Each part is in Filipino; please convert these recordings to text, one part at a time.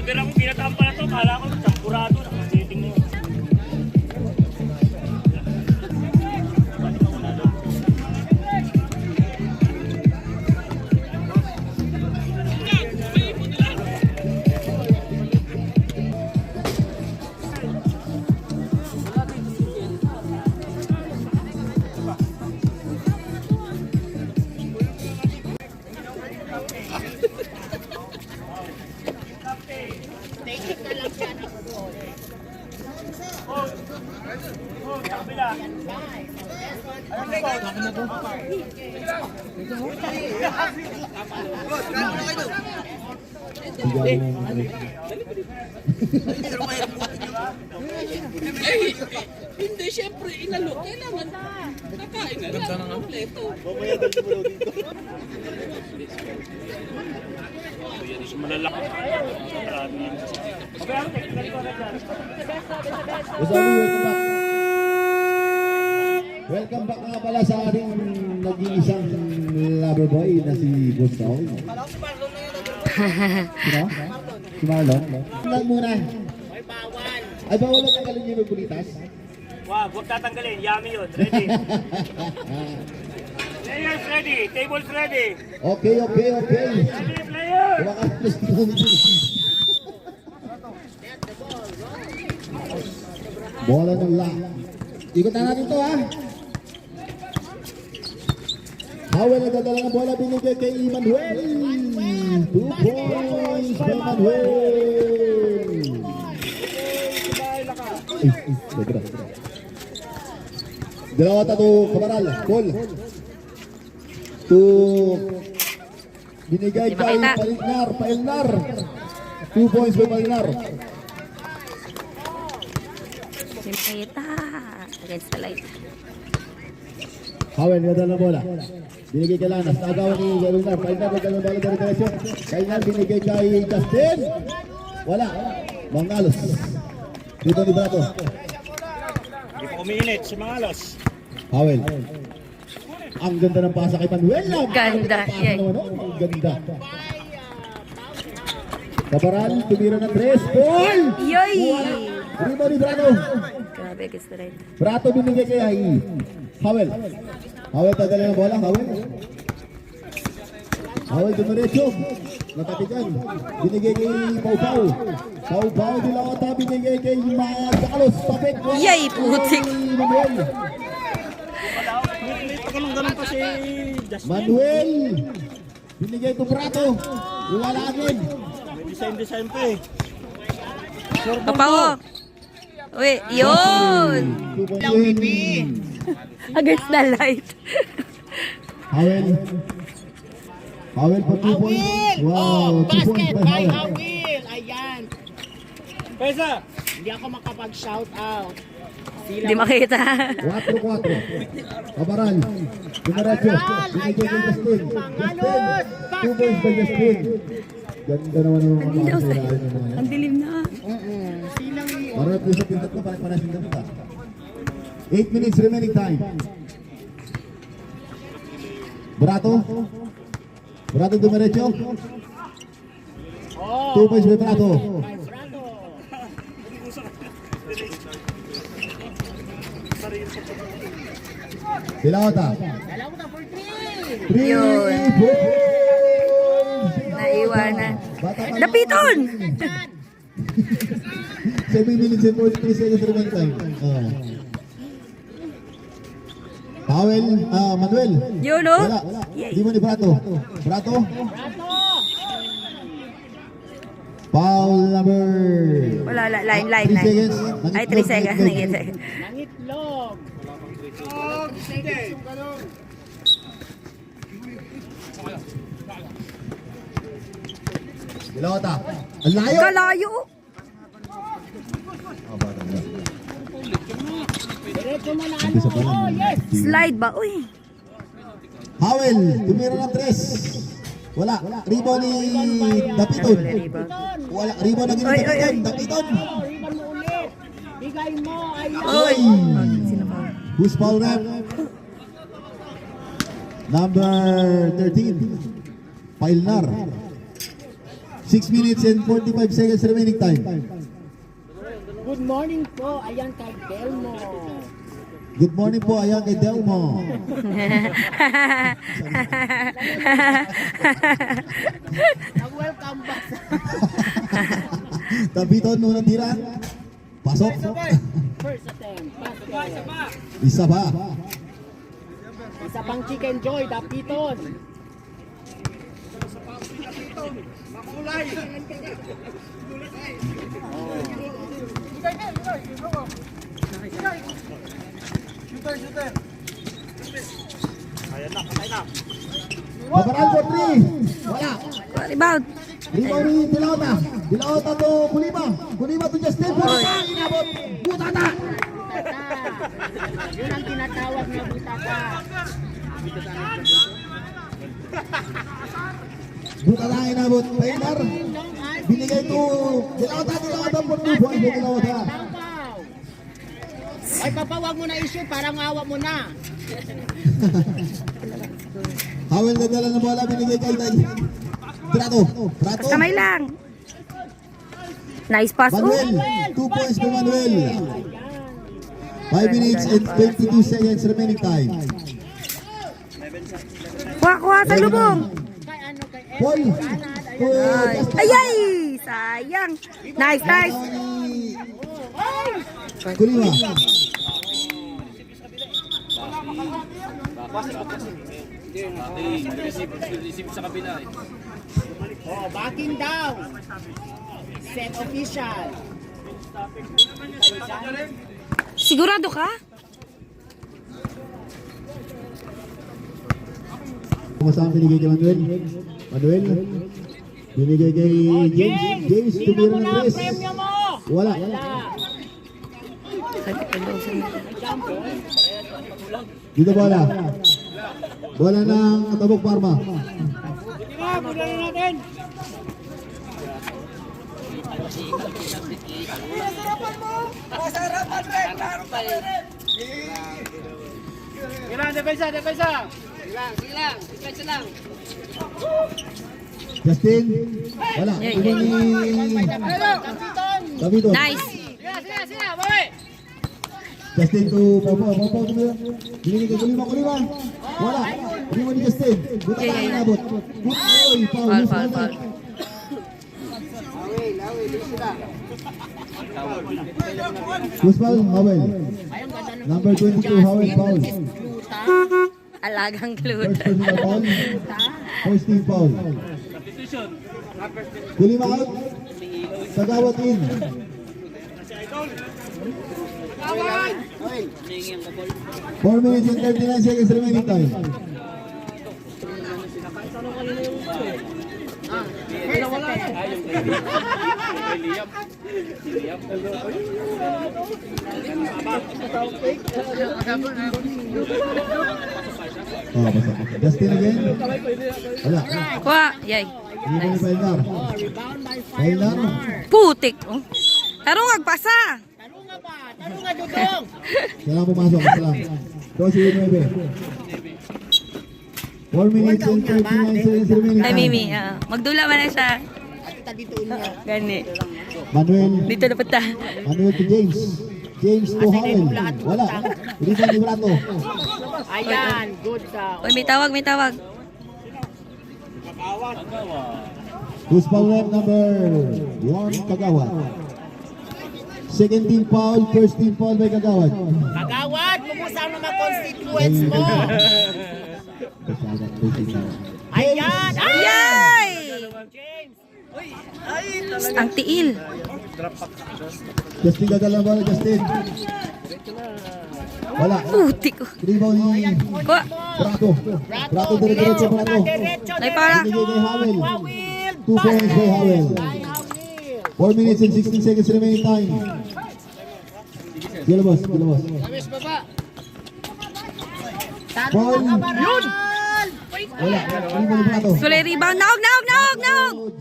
Pero kung pinataan pala ito, kala ko champurado. Nakasetting mo. Hindi, syempre, inalo. Kailangan nakain na lang. Kompleto. Malalaki. Welcome back nga pala sa ating nag-iisang lover boy na si Boss Paul. Sino? Si Marlon? Tingnan muna. Ay, bawal na tanggalin niyo yung bulitas? Wow, huwag tatanggalin. Yummy yun. Ready. Players ready. Tables ready. Okay. Ready, player. Bola ng lock. Ikutan natin to, ha? Howell nagdadala ng bola, binigay kay Emmanuel. 2 points kay Emmanuel. Sobra. Dalawa tato, Kabaral. Call. Binigay kay Pailnar. 2 points kay Pailnar. Simpeta against the light. Howell nagdadala ng bola. Binigay kay Lanas. Nagawa ni Pailnar. Pailnar nagdadala ng bola dari diretso. Pailnar binigay kay Justin. Wala. Mangalos. Dito ni Brato. Hindi pa umiinit si Mangalos. Howell. Ang ganda ng pasa kay Manuel. Ganda. Ang ganda. Kabaral, tumira ng 3. Paul! Yoy! Rebound ni Brato. Grabe against the light. Brato binigay kay Howell. Howell tagala ng bola. Howell dumiretso. Natatigan. Binigay kay Pau. Pau dilawata. Binigay kay Magdakalos. Tapik. Yay, putik. Manuel. Ganun pa si Justin. Manuel. Binigay ko Brato. Wala agad. May design pa eh. Papango. Uy, yun! Against the light. Howell for 2 points. Wow, 2 points by Howell. Ayan. Pesa! Hindi ako makapag-shout out. Hindi makita. 4-4. Kabaral. Dumiretso. Binigay kay Justin. 2 points by Justin. Ganda naman ng mga kasulayan ng mga yan. Ang dilim na. Marami po sa pintat ko, parang yung damit, 8 minutes remaining time. Brato dumiretso. 2 points by Brato. Silauta. 3 Yun. points. Naiwanan. Napiton! 7 minutes and 43 seconds remaining time. Howell, Manuel. Yun, no? Wala. Di mo ni Brato. Brato. Foul number. Wala, line. 3 seconds. Ay, 3 seconds. Nangitlog. Dilawata. Ang layo. Kalayo. Diretso mo na Isa pa lang. Slide ba? Uy. Howell, tumira ng 3. Wala. Rebound ni Dapiton. Wala. Rebound na Oy, ginagawa. oy. Dapiton. Riban mo ulit. Bigay mo. Ayun. Oy. Sino pa? Who's foul rep? Number 13. Pailnar. 6 minutes and 45 seconds remaining time. Good morning po, ayan kay Delmo. Good morning po, ayan kay Delmo. Welcome back. Tabiton, unang tira. Pasok. First attempt. Isa pa. Isa pang chicken joy, Dapiton. Ayan na, patay na. Paparan for 3. Wala. Rebound. Rebound ni Dilauta. Dilauta to Kulima. Kulima to Justin. Butata. Inabot. Butata. Yun ang tinatawag na butata. Butata inabot. Painter. Binigay to Dilauta. Dilauta for 2 points. Dilauta. Ay, papa, wag mo na issue, parang awa mo na. Hawel na dala ng bola. Binigay kay Trato. Trato. Kamay lang. Nice pass. Oh. Manuel. 2 points for Manuel. 5 minutes and 22 seconds remaining time. Kuha sa lubong. Kay ano, kay Paul. Ay, ay, ay. Sayang. Nice, nice. Kulima. Oh, backing down. Set official. Sigurado ka? Kumasama binigay kay Manuel. Manuel. Binigay kay James. James, tumira ng tres. Premyo mo. Wala. Dito bola. Bola ng Tabok Parma. Justin. Wala. Iba ni Davido. Nice. Justin to Popo. Popo tumira. Binigay kay Kulima. Wala. Kulima ni Justin. Buta Yeah, na yeah. inabot. Oy, Foul, foul, foul. Kusmal, Howell. Number 22, Howell, foul. Alagang First glued. personal foul. First team foul. Kulima out. Sagawat in. 4 minutes and 39 seconds remaining time. Oh, basta. Justin again. Wala. Kuha. Yay. Hindi ko ni Paildar. Rebound by Paildar. Putik. Oh. Tarong agpasa. Tarunga ba? Tarunga, Dudong. Kailangan pumasok. Kailangan. 12-9. 4 minutes and 39 seconds remaining Ay, time. Mimi. Magdula man na siya. Kita dito niya. Gani. Manuel. Dito na punta. Manuel to James. James to Howell. Wala. Rebound ni Brato. Ayan, good ka. Uy, may tawag, may tawag. Who's foul number 1, Kagawad. Second team foul, first team foul by Kagawad. Kagawad, kumusta ang mga constituents mo? Ayan! Yay! Ang tiil. Justin gagala bola, Justin. Wala. Putik. Rebound ni Kuha. Brato. Brato dire-diretso Brato. Ay, para. Binigay kay Howell. Hawil! 2 points by Howell. Ay, Hawil! 4 minutes and 16 seconds remaining time. Gila boss, gila boss. Tarunga ka ba ron? Wala. Rebound ni Brato. Sulay rebound. Naog, naog, naog, naog.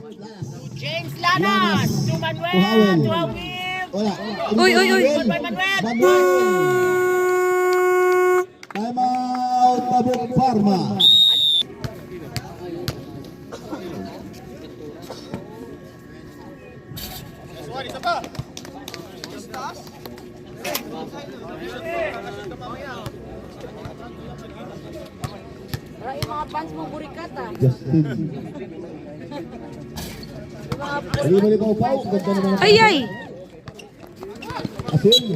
James Lanas! To Manuel! To Howell. To Hawil! Wala. Uy, uy, uy. Manuel. Manuel. Time out, Tabuk Parma. Para yung mga fans mo burikat ah. Justin. Bali pa upaw. Ganda naman ang Ay, ay! Asul.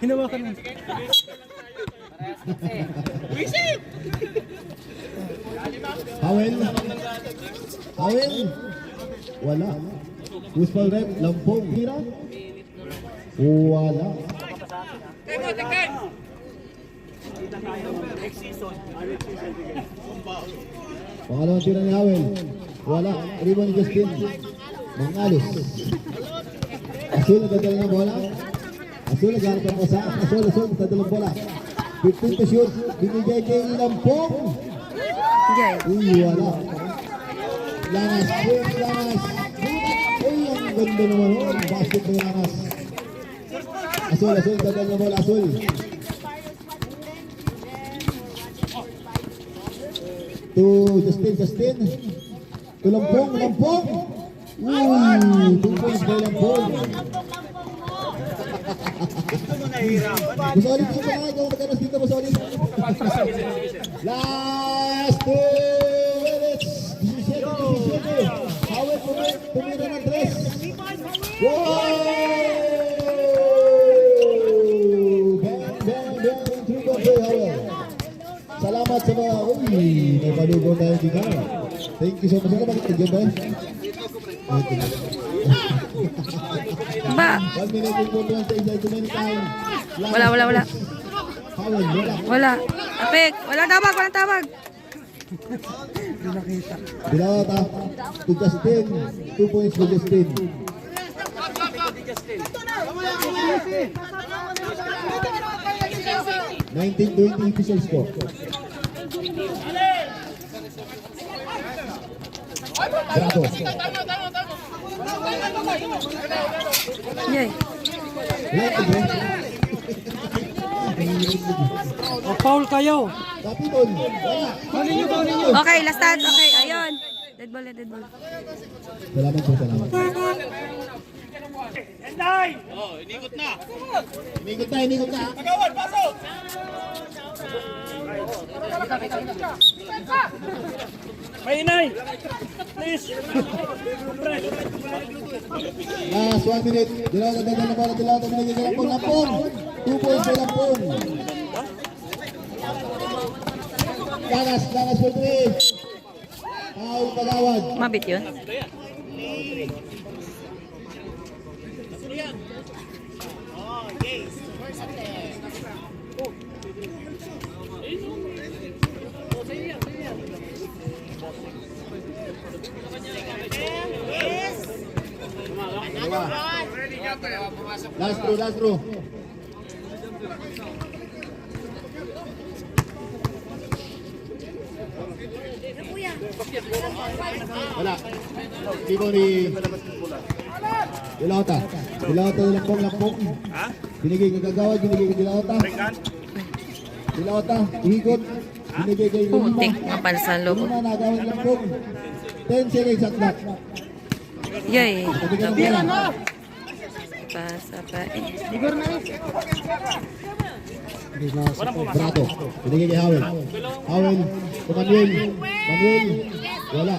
Hinawakan mo. Hawel. Hawel. Wala. Puspal rep. Lampong. Hira. Wala. Pangalawang tira ni Hawel. Wala. Rebound ni Justin. Mangalos. Asul nagdadala ng bola. Asul naghanap ng pasa. Asul nagdadala ng bola. 15 to shoot. Binigay kay Lampong. Jay. Uy, wala. Lanas. Lanas. Uy, ang ganda naman. Oh. Basket ng Lanas. Asul nagdadala ng bola. Asul. To Justin. To Lampong. Uy, 2 points by Lampong. Masolid ko pa ikaw magkaros dito, Masolid. Last 2 minutes. 17. Hawel tumira ng 3. Wow! Bang. 3 points by Hawel. Salamat sa mga, may palugaw tayo dito. Thank you so much. Ano bakit nagyan ba? Ba? 1 minute and 41 seconds like too many times. Wala. Hawel, wala. Wala. Apek, walang tawag. Dilawata to Justin. 2 points for Justin. (19-20) official score. Bravo. Jay. Foul kayo. Kapitol. Wala. Okay, last start. Okay, ayun. Dead ball. Salamat po, salamat. Enday! Inikot na. Pagawad, pasok! Mainay! Please! Last 1 minute. Dilawata na bola. Binigay kay Lampong. 2 points kay Lampong. Lanas for 3. Foul Pagawad. Mabit yun. Last row. Wala. Tipo ni Dilawata na Lampong. Binigay kay Kagawad, binigay kay Dilawata. Ihikot. Binigay kay Putik, mapal sa loob. Luma na Kagawad Lampong. 10 seconds at clock. Jay. Tabigan ng bola. Pasa pa eh. Brato. Binigay kay Hawel. To Manuel. Wala.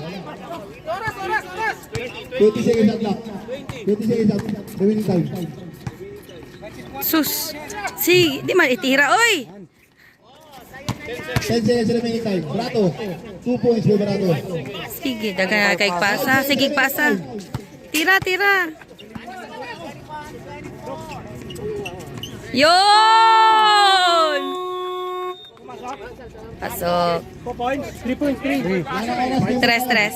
20 seconds at clock. 20 seconds at remaining time. Sus. Di man itira, oy. 10 seconds remaining time. Brato. 2 points for Brato. Sige, daga kay pasa. Sige, pasa. Tira. Yon! Pasok. 4 points, 3.3. Tres.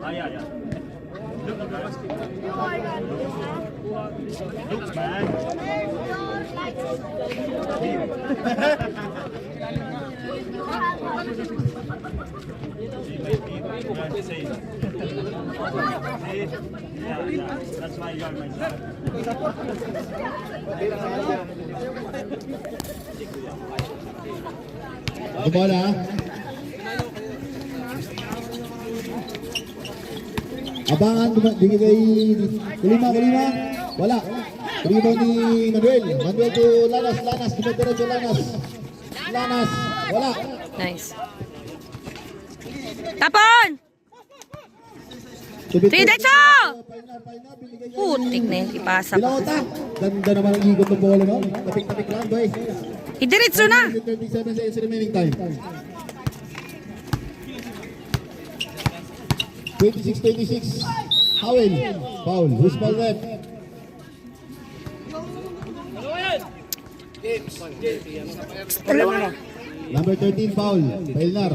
Ay. Looks bad. That's why you are my son. Ito bola. Abangan, bigay kay Kulima. Wala. Rebound ni Manuel. Manuel to Lanas. Dumiretso Lanas. Wala. Nice. Tapon! Diretso! Putik na yun, ipasa pa. Dilota. Ganda naman ang ikot ng bola, no? Tapik lang, boy. Idiretso na! 37 seconds remaining time. 26-26. Howell. Foul. Who's foul left? Number 13 foul. Pailnar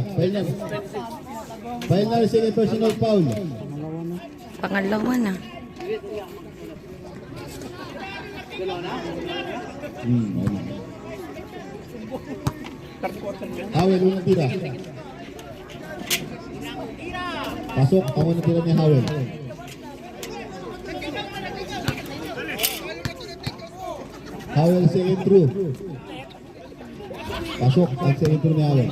second personal foul. Pangalawa na. Howell unang tira. Pasok ang unang tira ni Howell. Howell second through. Pasok ang second through ni Howell.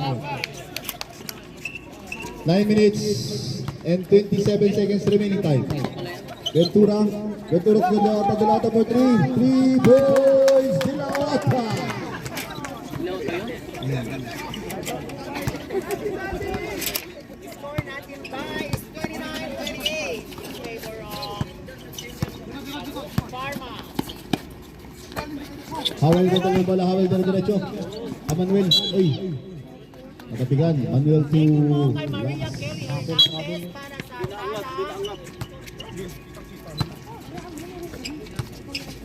9 minutes and 27 seconds remaining time. Ventura Dilata for 3. 3 boys, Dilata. Score natin ba is 29-28 in favor of Pharma. Howell dito ng bola, Howell diretso. Manuel, oy. Nakapigan, Manuel to Kay Maria Kelly Hernandez para sa Tala.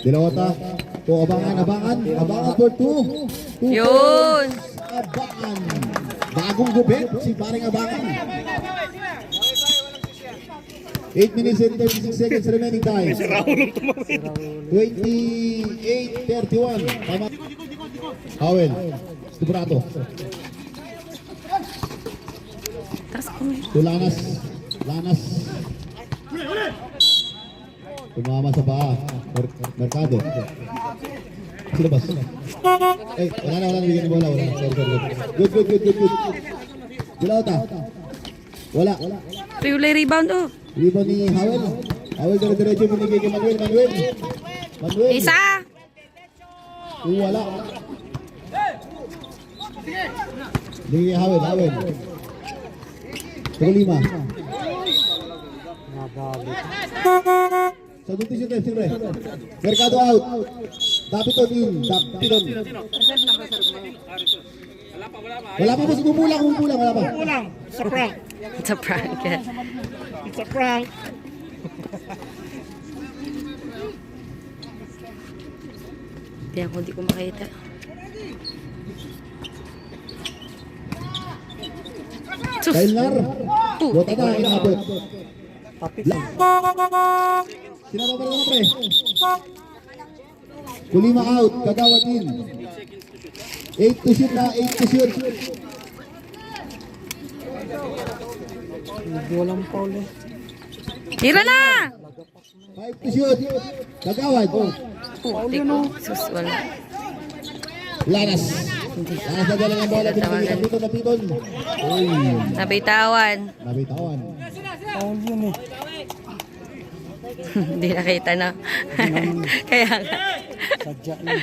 Dilawata. To abangan for 2. Yun! Abangan. Bagong gupit si paring Abangan. 8 minutes and 36 seconds remaining time. 28-31. Tama. Howell. Stubrato. Taas ko na. To Lanas. Tumama sa paa. Mercado. Silabas. Eh, wala na. Bigyan ni bola. Wala na. Sorry. Good. Dilata. Wala. Triple rebound, oh. Rebound ni Howell. Howell diretso binigay kay Manuel. Isa! Wala. Binigay kay Howell. Tulima. Sa duntis yun, siyempre. Mercado out. Dapiton in. Wala pa boss, kumulang. Wala pa. Kulang. It's a prank. It's a prank. It's a prank. Hindi ko makita. Sus! Pailnar. Bota na, inabot. Sinama pa rin pre. Kulima out, Kagawad in. 8 to shoot. Walang foul eh. Tira na! 5 to shoot. Kagawad. Putik. Sus, wala. Lanas na dala ng bola. Napiton. Uy. Nabitawan. Foul yun eh. Hindi nakita na. Kaya nga. Sadya yun.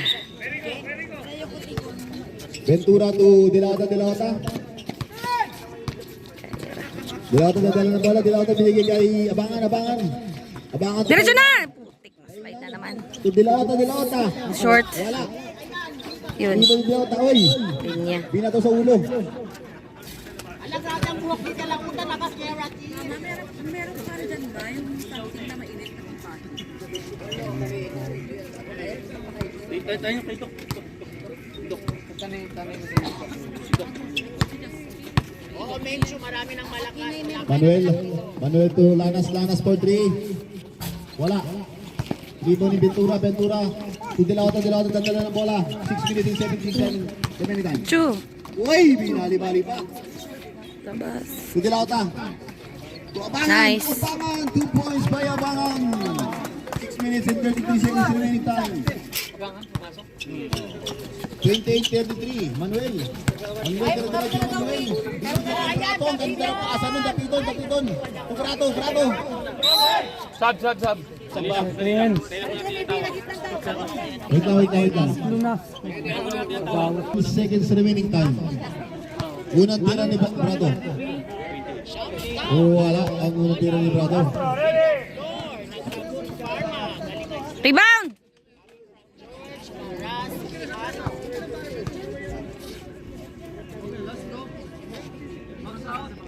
Ventura to Dilata. Dilata na dala ng bola. Dilata binigay kay Abangan. Diretso na! Putik, slide na naman. To Dilata. Short. Wala. Yun. Dilata, oy. Linya. Binato sa ulo. Alagrada ang buhok ni Kalamuta naka-kerat. Meron para dyan ba yung something na mainit na kumpara? Tayo kayo. Oo, Mencho, marami ng malakas. Manuel to Lanas for 3. Wala. Rebound ni Ventura. To Dilata tandala ng bola. 6 minutes and 17 seconds. Remaining time. Chu! Uy, binali-bali pa. Tabas. To Dilata. Abangan, Nice. Abangan, 2 points by Abangan. 6 minutes and 33 seconds remaining time. 28-33, Manuel. Manuel, Manuel. Ang ganda ng paasan ng Dapiton. Brato. Sab. Wait lang. 2 seconds remaining time. Unang tira ni Brato. Wala ang unang tira ni Brato. Rebound!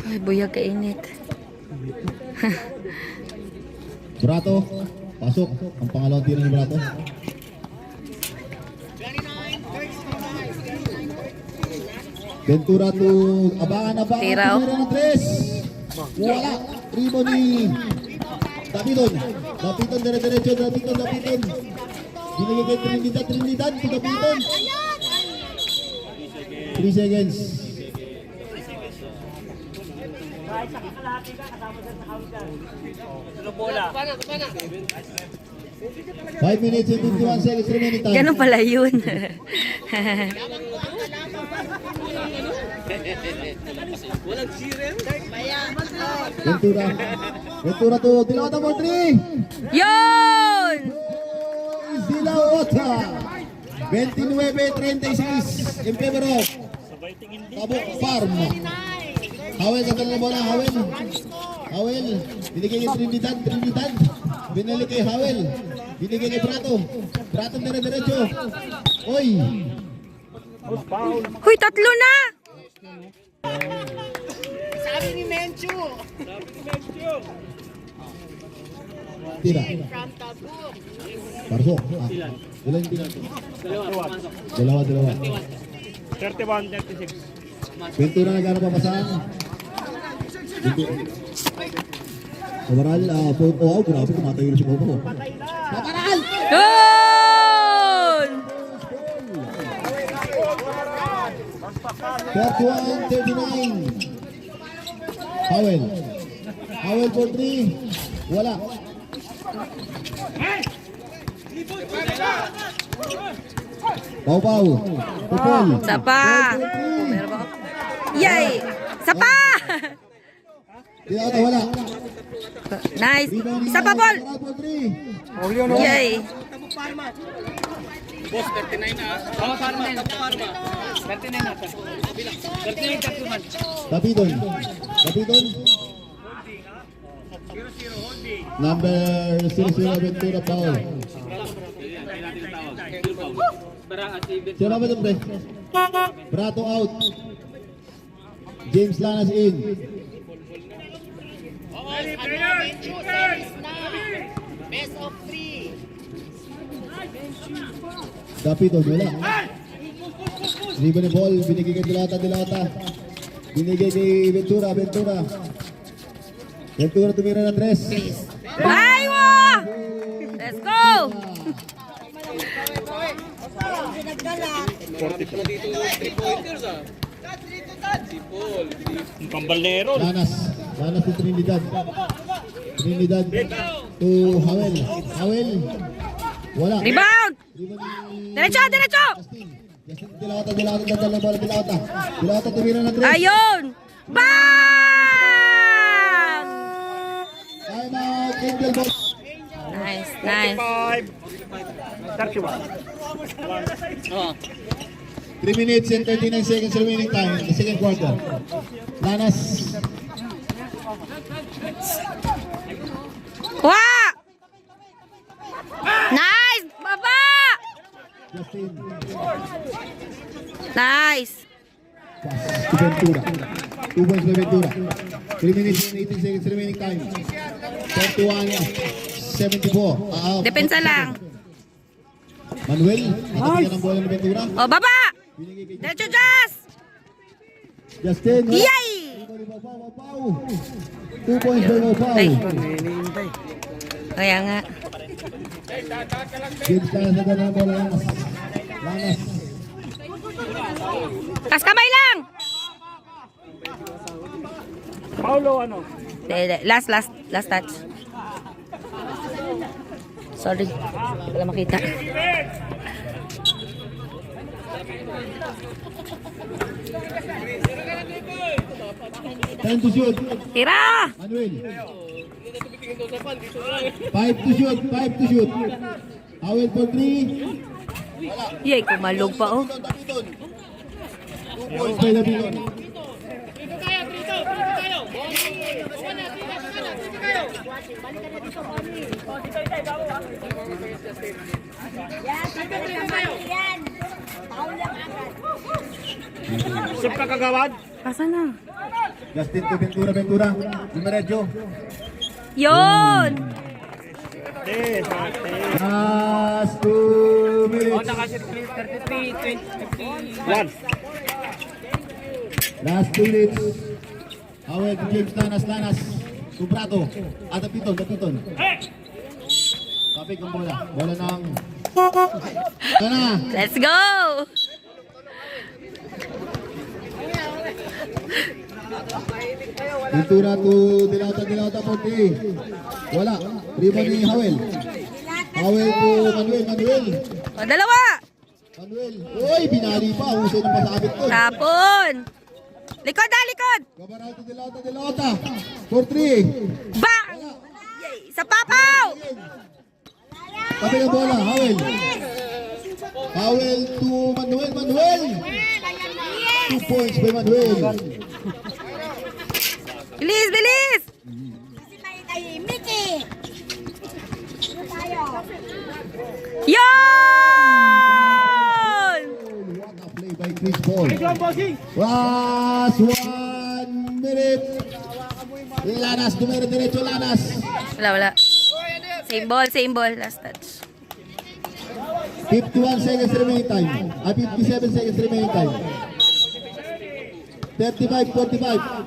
Ay, buyag kainit. Brato, pasok. Ang pangalawang tira ni Brato. 29, 35. Ventura to Abangan. Tira, oh. Tumira ng 3. Wala. Rebound ni Dapiton. Dire-diretso. Dapiton. Binigay kay Trinidad to Dapiton. 3 seconds. Kahit sa kakalahati ka, kasama dyan sa count dyan. Sunod bola. 5 minutes and 51 seconds remaining time. Ganun pala yun. Walang sirem. Ventura to Dilawata for 3. Yun! Dilawata. 29-36 in favor of Sabay tingin din. Tabuk Farm. Hawel sa kanilang bola. Hawel. Binigay kay Trinidad. Binalik kay Hawel. Binigay kay Brato. Dire-diretso. Oy. Huy, tatlo na! Sabi ni Menchu. Tira. From Tabuk. Parsok. Ilan tira? Dalawa. 31-36. Ventura nagano pa pasahan. Overall, grabe, tumatayo na si Bobo. Paparal! Yun! 41-39. Howell for 3. Wala. Pau. Tupol. Sapa! Meron ba? Yay! Sapa! Wala. Nice! Isa pa, Paul! Yay! Boss, 39 na. Oo, Parma. 39 na. 39 tatluman. Dapiton. Number 00 Ventura Paul. Sino ba ito, pre? Brato out. James Lanas in. Menchu, series na. Best of 3. Dapiton, wala. Libo ni ball, binigay kay Dilata. Binigay kay Ventura. Ventura tumira ng 3. Aywa! Let's go! Yung pambalero. Lanas to Trinidad to Howell. Wala. Rebound! Diretso! Justin, Dilata tumira ng 3. Ayun! Bang! Time out, Angel Box. Nice. 3 minutes and 39 seconds remaining time in the second quarter. Lanas. Wah! Nice! Baba! Justin. Nice! Pass to Ventura. 2 points by Ventura. 3 minutes and 18 seconds remaining time. 31-74. Depensa lang. Manuel, nakatiyan ang bola ni Ventura. O, baba! Diretso, Jazz! Justin. Yay! 2 points by Mopao. Ay. Kaya nga. James Lanas na gano'n ang bola. Lanas. Kas kamay lang! Paulo, ano? Last touch. Sorry. Hindi ko lang makita. Time to shoot. Tira! Manuel. 5 to shoot. 5 to shoot. Howell for 3. Yay, kumalog pa oh. 2 points by Dapiton. Sip ka kagawad. Asa na? Justin to Ventura. Numerecho. Yun! Last 2 minutes. Nakasit please, 33, 20, 1. Last 2 minutes. Howell to James Lanas. Subrato. At Dapiton. Kapig ang bola. Bola ng... Ito na. Let's go! Ventura to Dilauta Ponte. Wala. Rebound ni Howell. Howell to Manuel. O, dalawa! Manuel. Uy, binali pa. Husay ng pasabit ko. Tapon! Likod na, likod! Gabaral to Dilauta. For 3. Bang! Yay! Sa papaw! Kapig ang bola. Howell to Manuel. 2 points by Manuel. Bilis! Yun! What a play by Chris Paul. Bossing. Last 1 minute. Lanas, diretso Lanas. Wala. Same ball. Last touch. 51 seconds remaining time. 57 seconds remaining time. 35-45.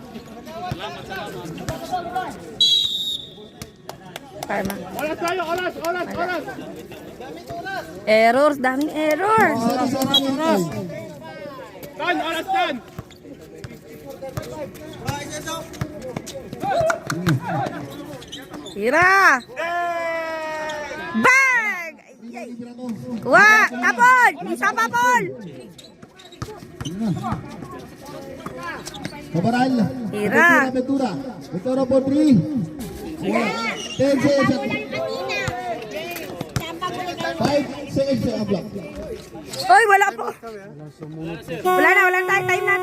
Karma. Oras tayo, oras. Errors, daming errors. Tan, oras tan. Tira! Bang! Yay! Kuha! Tapon! Isang papol! Kabaral. Tira. Ventura for 3. 10 seconds. 5 seconds sa block. Hoy, wala po. Wala na. Time na.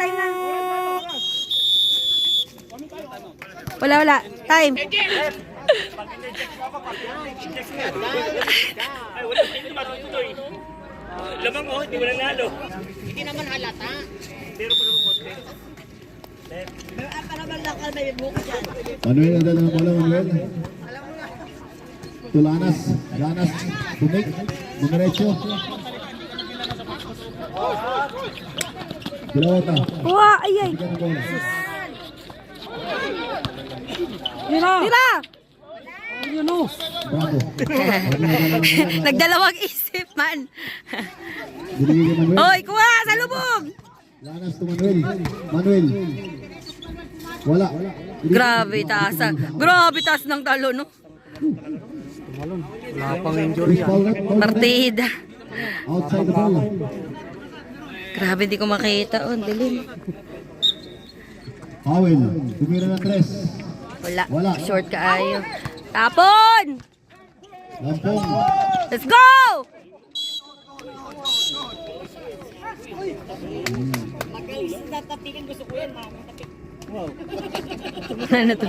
Wala. Time. Ay, wala. Hindi matutuloy. Lamang oh, hindi wala nalo. Hindi naman halata. Pero pa naman konti. Para man lakal may buko dyan. Manuel ang dala ng bola. Manuel. To Lanas. Tumig. Diretso. Dilauta. Kuha! Ayay! Bigyan ng bola. Tira! Bravo. Nagdalawang isip man. Binigay kay Manuel. Hoy, kuha! Sa lubog! Lanas to Manuel. Wala. Grabe taas ng talo, no? Chris Paul. Partida. Outside the ball. Grabe, di ko makita. Oh, dilim. Howell. Tumira ng 3. Wala. Short kaayo. Tapon! Lampong. Let's go! Magaling sa tapikan gusto ko yan. Ano to?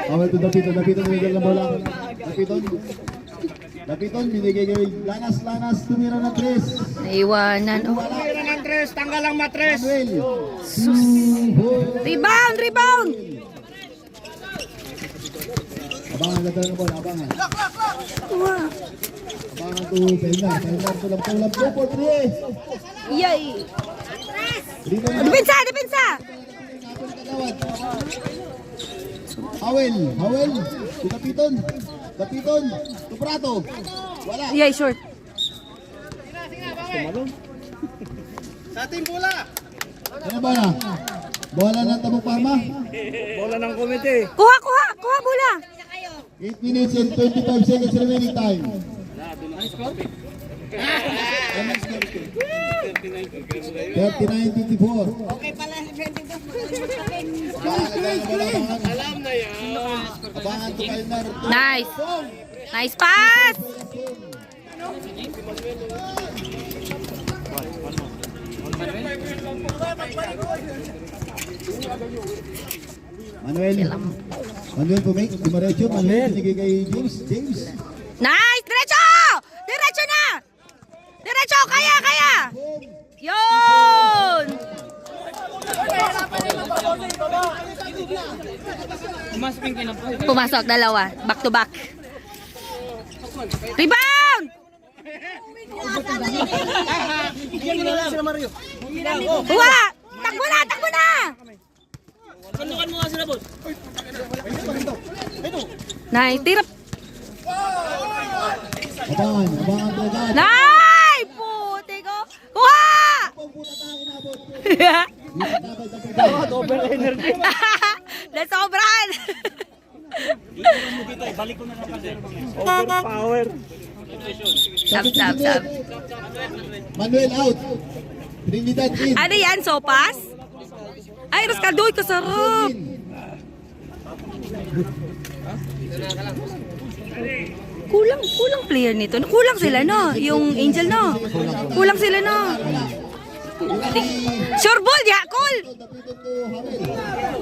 Howell to Dapiton binigay ng bola. Dapiton binigay kay Lanas tumira ng 3. Naiwanan. Oh. Tira ng tres, tanggal ang matres. Manuel. Rebound! Abangan na ng bola, abangan. Kuha. Abangan to Pelnar to Lampo for 3. Yay! Dito na. Depensa! Howell to Dapiton to Prato. Wala. Yeah, short. Sa ating bola. Ano bola? Bola ng Tabuk Parma. Bola ng komite. Kuha, kuha, kuha bola. 8 minutes and 25 seconds remaining time. 39-54. Okay pala, 22. Alam na yan. Abangan to kayo na. Nice. Nice pass. Manuel. Manuel pumik. Dimarecho. Manuel. Binigay kay James. James. Nice. Diretso! Diretso na! Diretso! Kaya, kaya! Yun! Pumasok, dalawa. Back to back. Rebound! Kuha! Takbo na! Takbo na! Nice. Tirap. Abangan. Abangan to agad. Nice! Puti ko. Kuha! Over energy. Nasobrahan. Balik ko na lang kasi. Overpower. Sab, sab, sab. Manuel out. Trinidad in. Ano yan? Sopas? Ay, Rascadoy, kasarap. Kulang player nito. Kulang sila, no? Yung Angel, no? Kulang sila, no? Sure ball, ya, cool. Dapitan to Hawel.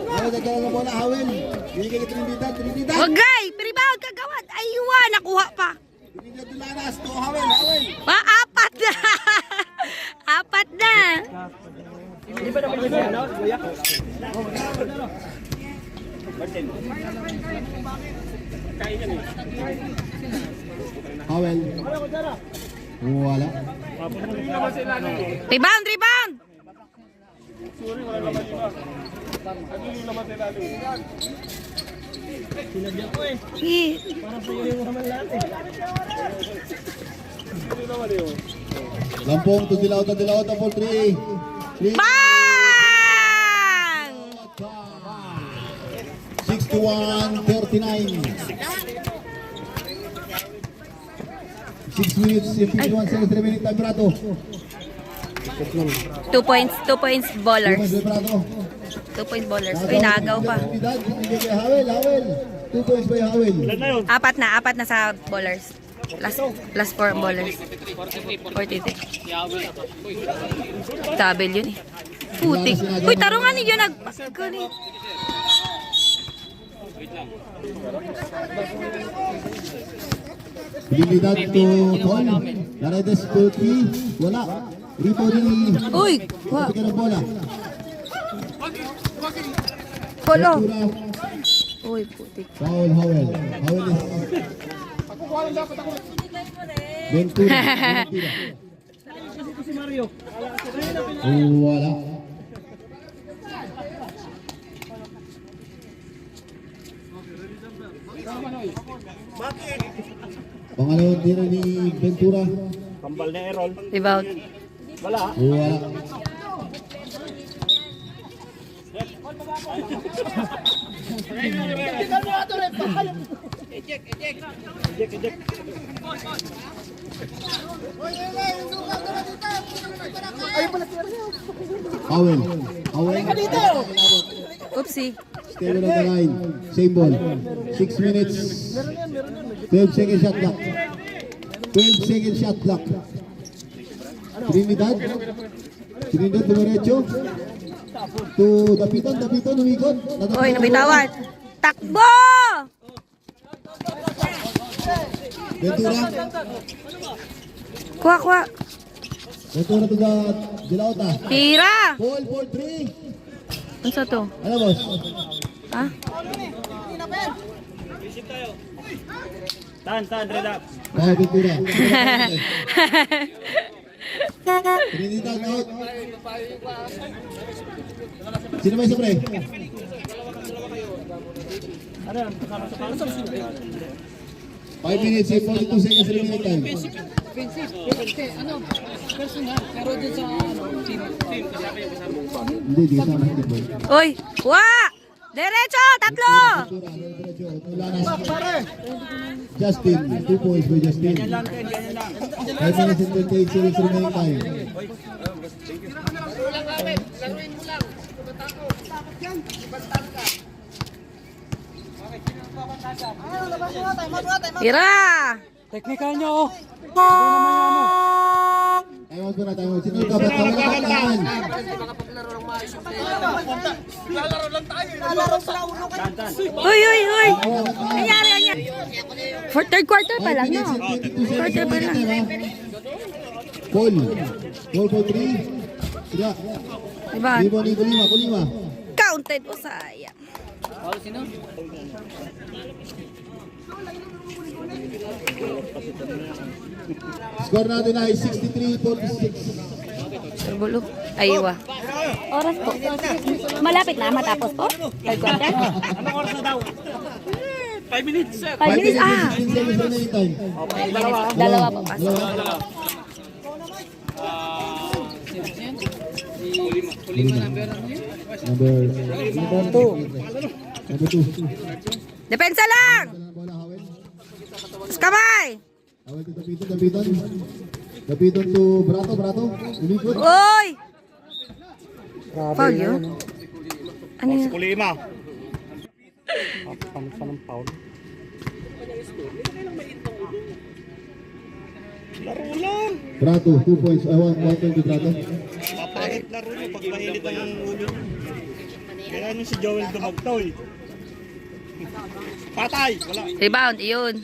Hawel nagkaroon ng bola. Hawel. Binigay kay Trinidad. Trinidad. Wagay, peribawag kagawad. Aywa, nakuha pa. Trinidad Dulanas to Hawel. Hawel. Apat na. Apat na. Di ba naman yun, no? Kuya? Hawel. Wala. Rebound, rebound. Eh, Lampong to Dilauta for 3. bang! 61-39. 6 minutes and 51 seconds remaining time, Brato. 2 points bowlers. Tumas Brato. 2 points bowlers. Uy, naagaw pa. Trinidad, binigay kay Hawel. Hawel. 2 points by Hawel. Ilan na yun? Apat na sa bowlers. Plus 4 bowlers. 43. Tabel yun eh. Putik. Uy, tarungan niyo nag... Trinidad to Paul. Laredes to 3. Wala. Rebound ni... Uy! Wa. Bigyan ng bola. Polo. Ventura. Uy, putik. Foul Hawel. Hawel is... Ventura. Si Mario. Wala. Pangalawang tira ni Ventura. Kambal na Errol. Rebound. Wala. Wala. Ejek. Hawel. Hawel. Oopsie. Stay on the line. Same ball. 6 minutes. 12 second shot clock. 12 second shot clock. Trinidad. Trinidad dumiretso. To Dapitan. Dapitan umikot. Uy, nabitawan. Takbo! Ventura. Kuha. Ventura to Dilauta. Tira! Ball for 3. Ano sa to? Ano boss? Ha? Tan, relax. Kaya Ventura. Trinidad out. Sino ba isa pre? Ano yan? Kasama sa 5 minutes and 42 seconds remaining time. Personal, pero dun sa team. Hindi, di sa basketball. Uy! Wa! Derecho! Tatlo! Justin, 2 points for Justin. 5 minutes and 28 seconds remaining time. Tira! Technical nyo. Time out muna, time out. Sino ka ba? Wala ka naman. Uy, uy, uy! Nangyari, nangyari. For third quarter pa lang, no? Quarter pa lang. Paul. Paul for 3. Sila. Diba? Ibon, Kulima. Counted o sayang. Paul, sino? Score natin ay 63-46. Bulo. Aywa. Oras po. Malapit na matapos po? Third quarter? Anong oras na daw? 5 minutes, sir. 5 minutes? 15 seconds remaining time. Dalawa po. Pasok. Kulima number ano yun? Number 2. Depensa lang! Bola, Hawel. Kamay! Hawel to Dapiton. Dapiton to Brato. Ulikot. Uy! Foul yun? Ano yun? Kulima. Ng foul. Laro lang. Brato, 2 points. 1 point to Brato. Papakit laro nyo pag mahilit ang ulo nyo. Kaya nyo si Joel dumagtaw eh. Patay! Wala. Rebound, yun.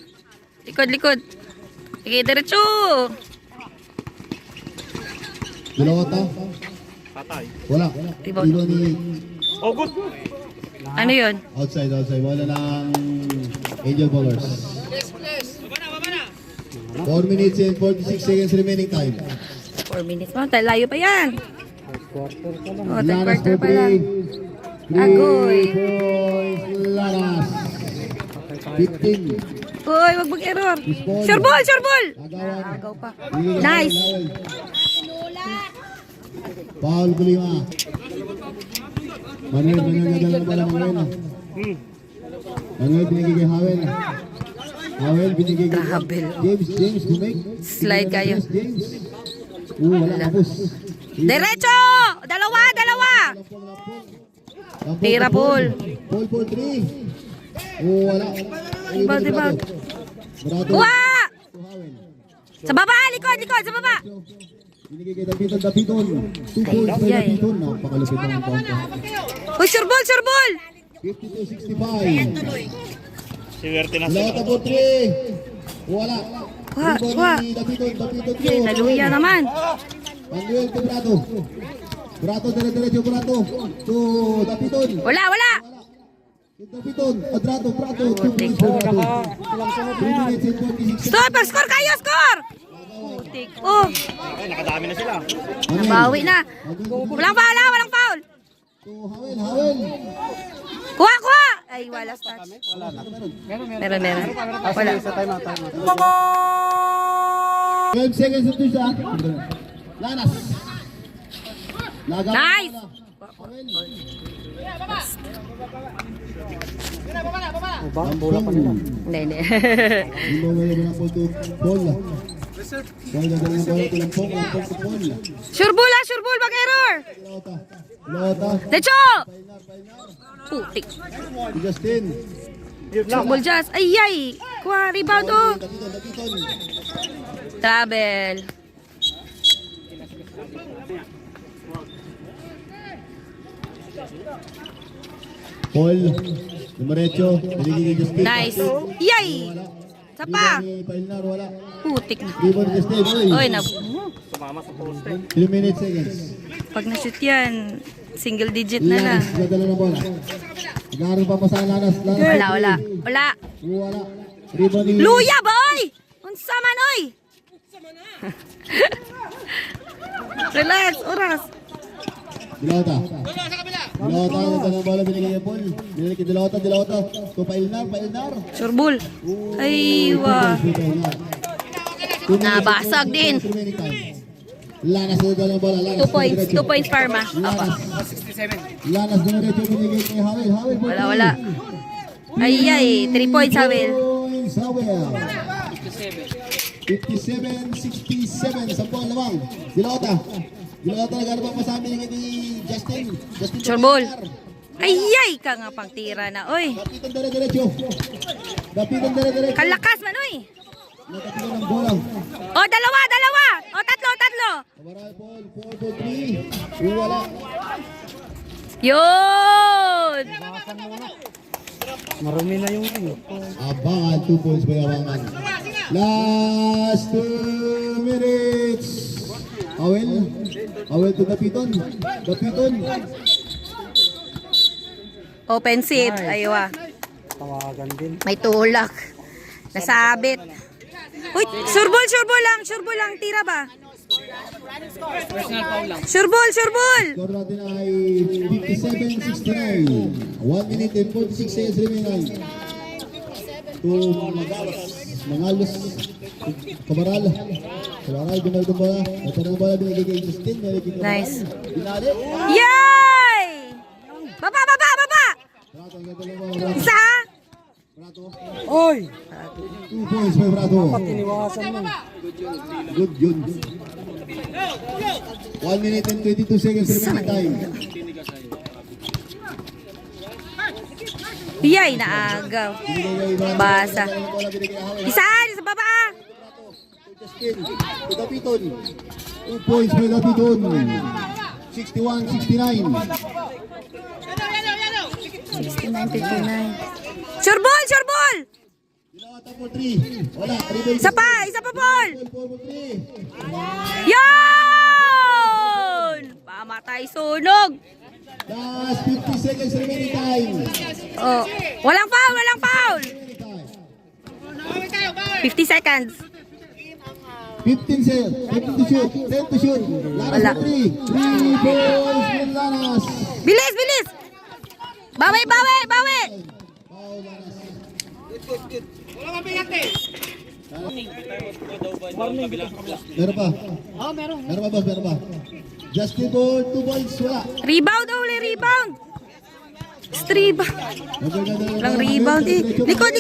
Likod. Sige, diretso! Dilawata. Patay. Wala. Rebound. Ilo ni Oh, good. Ano yun? outside. Wala ng Angel Ballers. 4 minutes and 46 seconds remaining time. 4 minutes. Oh, layo pa yan. Oh, third Lanas quarter for pa lang. 3. Agoy. 3 points. Lanas. 15. Uy, wag mag-error. Sure ball! Agawan. Agaw pa. Nice. Nice. Paul Kulima. Manuel nadala na pala Manuel. Manuel binigay kay Hawel. Hawel binigay kay Grabe. James Gumake. Slide kayo. James. Wala kapos. Derecho! Dalawa! Tira, Paul. Paul for 3. Wala. Rebound. Brato. Kuha! Hawel. Sa baba! Likod! Sa baba! Binigay kay Dapiton. 2 points kay Yay. Dapiton. Napakalupit ng counter. Uy, sure ball! 52-65. Siwerte na Lota for 3. Wala. Kuha. Rebound ni Dapiton Yay, to naluya naman. Manuel to Brato. Brato dire-diretso Brato. To Dapiton. Wala! Dapiton. Brato. 2 points for Brato. 3 minutes and 46 seconds. Stop! Score kayo! Score! Oh, Ay, nakadami na sila. nabawi na. Walang foul! To Hawel. Kuha! Ay, wala touch. Meron. Wala. 12 seconds to siya. Lanas. Nice! Bola pa nila. Hindi. Imbawala na po to Paul. Paul dadala ng bola to Lampong to Paul. Sure ball! Mag-error! Lota. Derecho! Putik. Justin. Ball jazz. Ay! Kuha, rebound oh. Dapiton. Travel. Paul. Numerecho. Binigay kay Justin. Nice. Yay! Sapa. Painar wala. Putik na. Rebound ni Justin. Oy, na. Sumama sa poste. 3 minutes seconds. Pag na-shoot yan, single digit na lang. Lanas. Dadala ng bola. Nag-aaral pa sa Lanas. Wala. Wala. Rebound ni Luya, boy! Unsa man, oy! Relax, oras. Dilawta. Dilota, ganda ng bola, binigay niya Paul. Binigay kay Dilota. To Pailnar. Surbol. Ay, wa. Nabasag din. Lanas na ng bola. 2 points. 2 points Parma. Apa. Lanas na rin binigay kay Hawel. Wala. Ay, 3 points Hawel. 57-67 sa buwan lamang. Dilota nagano pa sa amin ni Justin. Surbol. Ay, ka nga pang tira na, oy. Dapitan dire-diretso. Kalakas man, oy. Natapitan ng bola. O, dalawa. O, tatlo. Kabaral Paul, 4-3. Wala. Yun. Marumi na yung Abangan, 2 points by Abangan. Last 2 minutes. Awel to Dapiton. Offensive. Aywa. tawagan din. May tulak. Nasabit. Uy, surbol lang. Tira ba? Personal foul lang. Surbol. Score natin ay 57-69. 1 minute and 46 seconds remaining. To Mangalos. Kabaral, gumal ng bola. Ito na bola, binigay kay Justin. Nice. Binali. Yay! Baba! Brato, ang ganda ng bola. Isa! Brato. Oy! 2 points by Brato. Tiniwasan mo. Good yun. 1 minute and 22 seconds remaining time. Yay, naagaw. Binigay kay Brato. Basa. Bola, binigay kay Hawel. Isa sa baba. Justin, to Dapiton. 2 points by Dapiton. 61-69. 69-59. Surbol! Dilawatan for 3. Wala. Isa pa, Paul! For 3. Yun! Pamatay sunog! Last 50 seconds remaining time. Oh, walang foul! Remaining time. 50 seconds. 15 seconds. 10 to shoot. 10 to shoot. Wala. Lanas for 3. 3 points from Lanas. Bilis! Bawi! Foul, Lanas. Meron pa. Meron pa. Justin for 2 points. Wala. Rebound. Strip. Walang rebound eh. Likod!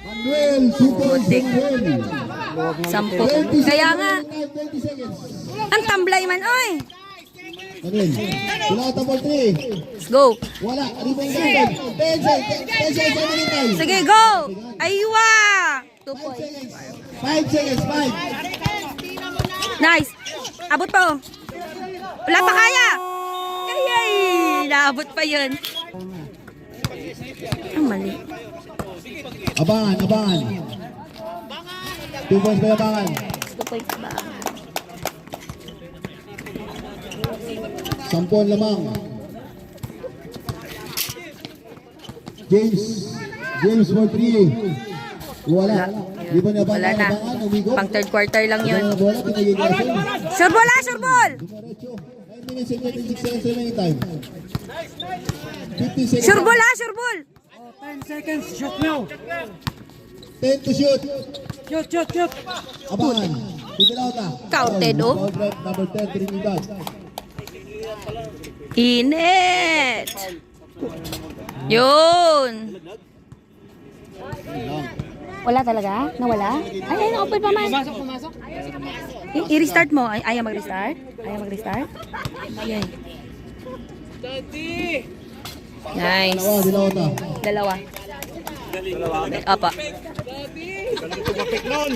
Manuel, 2 points. Manuel. 10. Kaya nga, 20 seconds. ang tamblay man, oy. Manuel. Dilawatan for 3. Let's go. Wala. Rebound Justin. 10 seconds remaining time. Sige, go. Aywa. 2 points. 5 seconds. 5. Nice. Abot pa, oh. Wala pa kaya. Ay, naabot pa yun. Ang mali. Abangan. 2 points by Abangan. 2 points ba? 10 lamang. James for 3. Wala. Di ba niya Wala na. Abangan? Umigot. Pang third quarter lang Wala yun. na bola. Pinagay kay Asun. Surbol! Dumaretso. 9 minutes and 26 seconds remaining time. 15 seconds. Surbol! 10 seconds, shoot now. 10 to shoot. Shoot. Abangan. Tudilauta. Counted, oh. Foul break number 10, Trinidad. Init! Yun! Wala talaga? Nawala? Ay, na-open pa man. Pumasok. I-restart mo. Ayaw mag-restart? Ayay. Nice. Dilauta. Dalawa. Apa. Galing tumapik noon.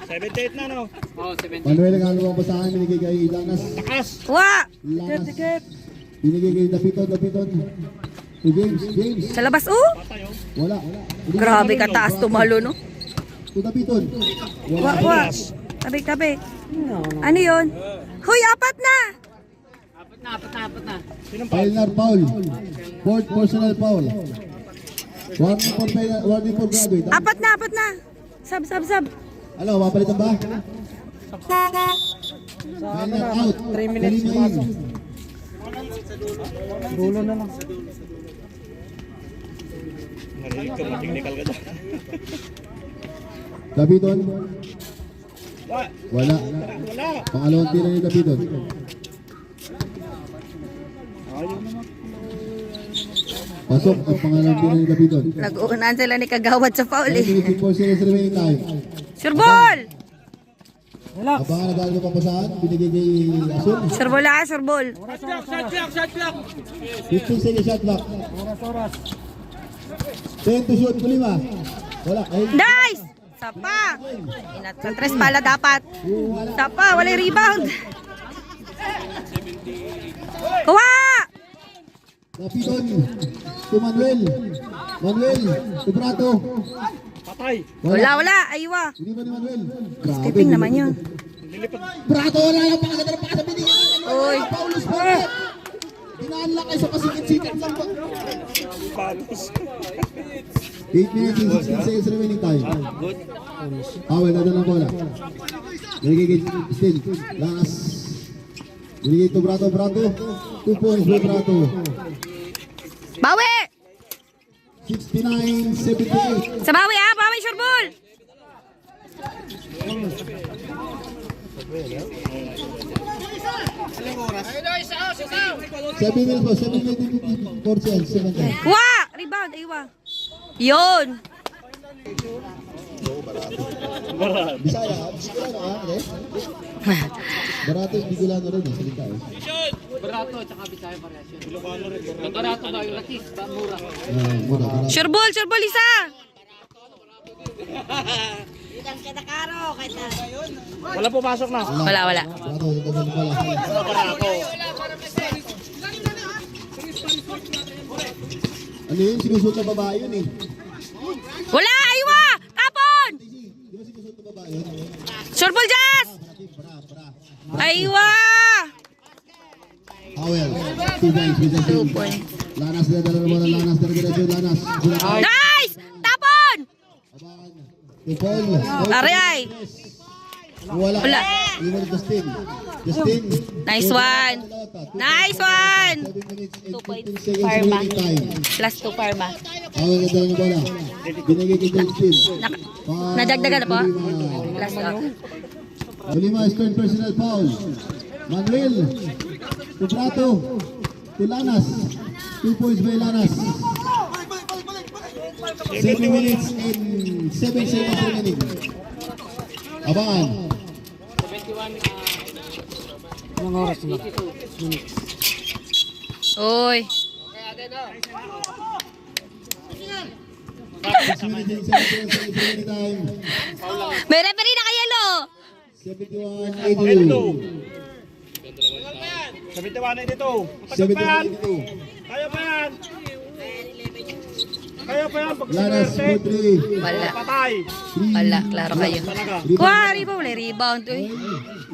78 na, no? Oh, 70. Manuel ang ano pa sa akin. Binigay kay Lanas. Takas. Wa! Lanas. Binigay kay Dapiton. To James. Sa labas, oh! Wala. Grabe ka taas tumalo, no? To Dapiton. Wa. Tabi. Ano yun? Hoy, apat na! Apat na. Pailnar foul. Fourth personal foul. Warning for graduate. Apat na! Sab. Ano, mapalitan ba? Pailnar out. 3 minutes Kalima in. Narinig ka, technical ka dyan. Davidon. Wala. Wala. Pangalawang tira ni Davidon. Pasok ang pangalawang tira ni Davidon. Nag-uunan sila ni Kagawad sa foul 10 eh. minutes and 4 seconds remaining time. Sure ball! Abangan na dahil pa pasahan. Binigay kay Asul. Sure ball ah, sure ball. 15 seconds shot clock. 10 to shoot. Lima. Wala. Ay, Nice! Sapa! Inat sa tres pala dapat. Sapa, wala yung rebound. Kuha! Davidon. To Manuel. Manuel. To Brato. Patay. Wala, aywa. Hindi ba ni Manuel? Grabe, Skipping naman yun. Brato, wala lang pakaganda ng pakasa. Binigyan. Uy. Paulus Barret. Dinaan kayo sa pasikit-sikit lang ba? Palos. 8 minutes and 16 seconds remaining time. Awel, nada ng bola. Binigay kay Stin. Last. Binigay to Brato. 2 points by Brato. Bawi! 69-78. Sa bawi ah, bawi sure ball. Seven minutes po. 7 minutes and 54 seconds. 7 Kuha! Rebound, aywa. Yun. Bisaya. Bicolano ka, eh? Barato, Bicolano rin eh. Salita eh. Barato at saka Bisaya variation. Barato ba yung latis? Mura. Mura, Barato. Sure ball isa. Wala pumasok na. Wala. Barato, nagdadal ng bola. Ano yun? Sinusot na babae yun eh. Wala, aywa! Tapon! Di ba sinusot na babae yun? Sure ball, Jazz! Aywa! Powell. 2 points. 2 points. Lanas na dala ng bola. Lanas. Diretso. Lanas. Nice! Tapon! Abangan. Tupol. Aray! Wala. Wala. Iwan ni Justin. Justin. Nice one. Nice one. 7 minutes and 2 points. 15 seconds Parma. remaining time. Plus 2 Parma. Powell na dala ng bola. Binigay kay Justin. Nadagdagan na po? Lima. Plus 2. Lima is third personal foul. Manuel. Tubrato. To Lanas. 2 points by Lanas. 7 minutes and 7 seconds remaining. Abangan. Uy. 6 minutes and 7 seconds remaining time. May referee na kay Yelo. 71-82. 71 na dito. Matagal pa yan. 71-82. Kaya pa yan. Kaya pa yan. Pag Lanas sinerte. for 3. Wala. Patay. Wala, klaro kayo. Talaga. Kuha, rebound. Wala rebound. Uy.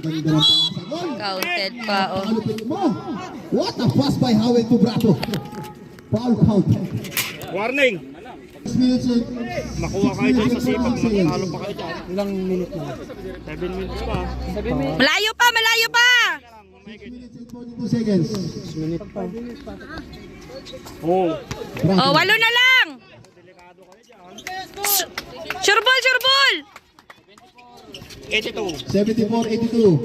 Ganda ng pasagol. Counted pa, oh. Alupit mo. What a pass by Howell Tubrato. Foul count. Warning. 6 minutes and Makuha kayo dyan sa sipag. 6 minutes and 46 Matalo seconds. pa kayo dyan. Ilang minute na? 7 minutes pa. Malayo pa! 6 minutes and 42 seconds. Oh. Oh, 8 na lang! Sure ball! 82. 74-82.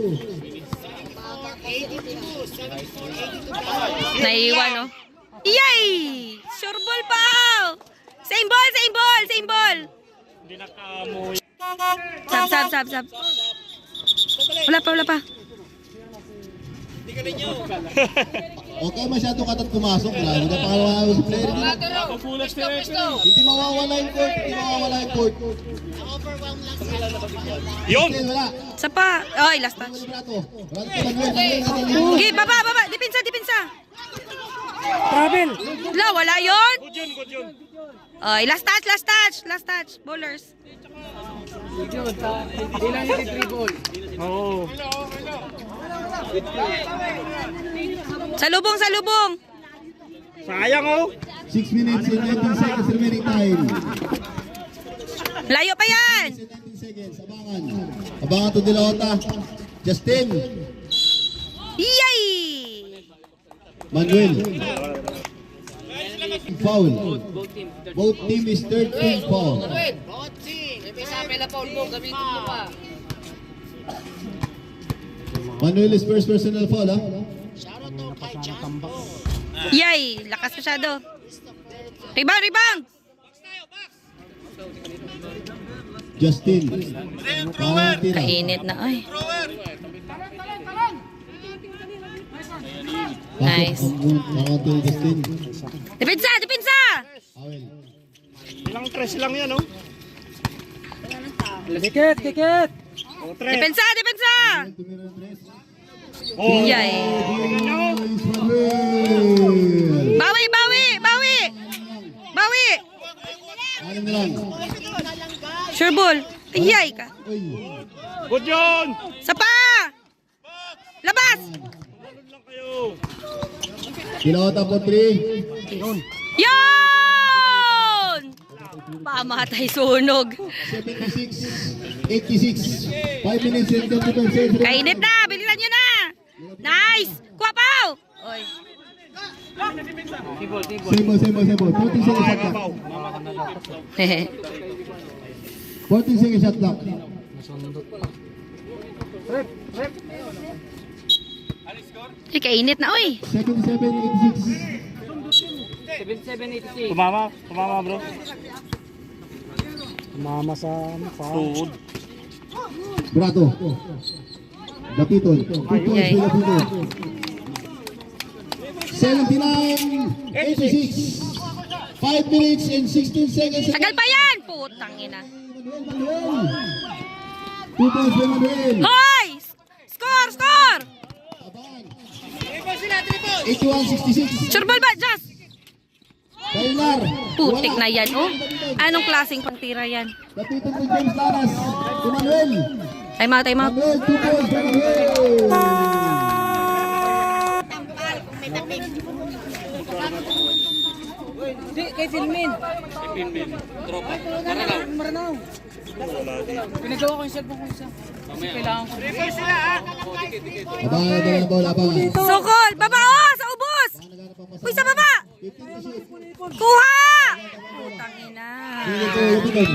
Naiwan, no? Yay! Sure ball pa! Same ball! Hindi nakamoy. Sab. Wala pa. Okay, masyado katat pumasok na. Hindi na pangalawa sa player. Hindi mawawala yung court. Yun. Okay, wala. Sa pa. Oy, last touch. Brato Manuel. Okay, baba. Dipinsa. Travel. Wala yun. Good yun. Oy, last touch. Bowlers. Ilang yung 3 ball? Oo. Salubong. Sayang oh. 6 minutes and 19 seconds remaining time. Layo pa yan. 19 seconds. Abangan to Dilota. Justin. Yay! Manuel. Foul. Both team is third team foul. Manuel is first personal foul, ha? Yay! Lakas masyado. Rebound! Justin. Tira. Kainit na, ay. Nice. Nakaunti Justin. Depensa! Foul. Ilang tres lang yan, oh. Tiket! O, tres. Depensa! Tumira ng tres. Oh, Yay! Nice, Manuel. Bawi! Alam na lang. Sure ball. Yay ka. Uy. good yun! Sapa! Labas! Ano lang kayo? Pilota po 3. Yon! Pamatay sunog. 76, 86. 5 minutes and 25 seconds. Kainit na! Bilisan nyo na! Nice! Kuha pa! Oy. Sebo. 14 seconds shot clock. 14 seconds shot clock. Ay, kainit na, oy. 77, 86. Tumama bro. Mama sa mukha. Tuhod. Brato. Dapiton. 2 points Yay. for Dapiton. 79, 86. 5 minutes and 16 seconds. Tagal pa yan! Putang ina. Manuel. 2 points for Manuel. Hoy! Score! 81-66. Sure ball ba? Just! Kailar. Putik na yan, oh. Anong klaseng pangtira yan? Dapiton kay James Lanas. To Manuel. Time out. Manuel, 2 points for Manuel. Kay Filmin. Maranaw. Maranaw. Pinagawa ko yung cellphone ko isa. Kasi kailangan ko. Abangan na bola, abangan. Sokol! Baba, oh! Sa ubos! Uy, sa baba! 15 to shoot. Kuha! Putang ina. Dapiton.